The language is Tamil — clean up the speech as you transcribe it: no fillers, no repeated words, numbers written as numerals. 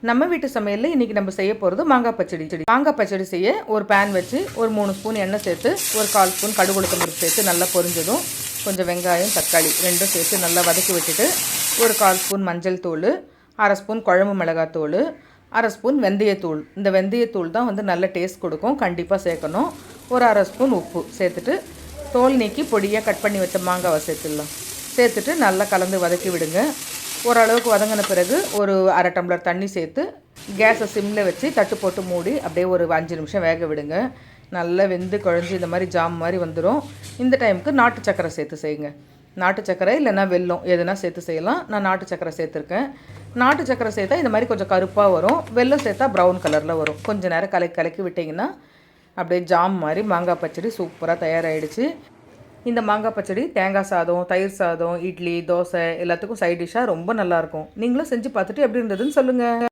நம்ம வீட்டு சமையலில் இன்றைக்கி நம்ம செய்ய போகிறது மாங்காய் பச்சடி. மாங்காய் பச்சடி செய்ய ஒரு பேன் வச்சு ஒரு 3 ஸ்பூன் எண்ணெய் சேர்த்து ஒரு 1/4 ஸ்பூன் கடுகு உளுத்தம் பருப்பு சேர்த்து நல்லா பொரிஞ்சதும் கொஞ்சம் வெங்காயம் தக்காளி ரெண்டும் சேர்த்து நல்லா வதக்கி விட்டுட்டு ஒரு 1/4 ஸ்பூன் மஞ்சள் தூள், 1/2 ஸ்பூன் குழம்பு மிளகாத்தூள், 1/2 ஸ்பூன் வெந்தயத்தூள். இந்த வெந்தயத்தூள் தான் வந்து நல்ல டேஸ்ட் கொடுக்கும், கண்டிப்பாக சேர்க்கணும். ஒரு 1/2 ஸ்பூன் உப்பு சேர்த்துட்டு தோல் நீக்கி பொடியாக கட் பண்ணி வச்ச மாங்காவை சேர்த்துடலாம். சேர்த்துட்டு நல்லா கலந்து வதக்கி விடுங்க. ஓரளவுக்கு வதங்கின பிறகு ஒரு 1/2 டம்ளர் தண்ணி சேர்த்து கேஸை சிம்மில் வச்சு தட்டு போட்டு மூடி அப்படியே ஒரு 5 நிமிஷம் வேக விடுங்க. நல்லா வெந்து குழஞ்சி இந்த மாதிரி ஜாம் மாதிரி வந்துடும். இந்த டைமுக்கு நாட்டு சக்கரை சேர்த்து செய்யுங்க. நாட்டு சக்கரை இல்லைன்னா வெல்லம் எதுனா சேர்த்து செய்யலாம். நான் நாட்டு சக்கரை சேர்த்துருக்கேன். நாட்டு சக்கரை சேர்த்தா இந்த மாதிரி கொஞ்சம் கருப்பாக வரும், வெல்லம் சேர்த்தா ப்ரௌன் கலரில் வரும். கொஞ்சம் நேரம் கலக்கி விட்டிங்கன்னா அப்படியே ஜாம் மாதிரி மாங்காய் பச்சடி சூப்பராக தயாராகிடுச்சு. இந்த மாங்காய் பச்சடி தேங்காய் சாதம், தயிர் சாதம், இட்லி, தோசை எல்லாத்துக்கும் சைட் டிஷ்ஷாக ரொம்ப நல்லாயிருக்கும். நீங்களும் செஞ்சு பார்த்துட்டு எப்படி இருந்ததுன்னு சொல்லுங்கள்.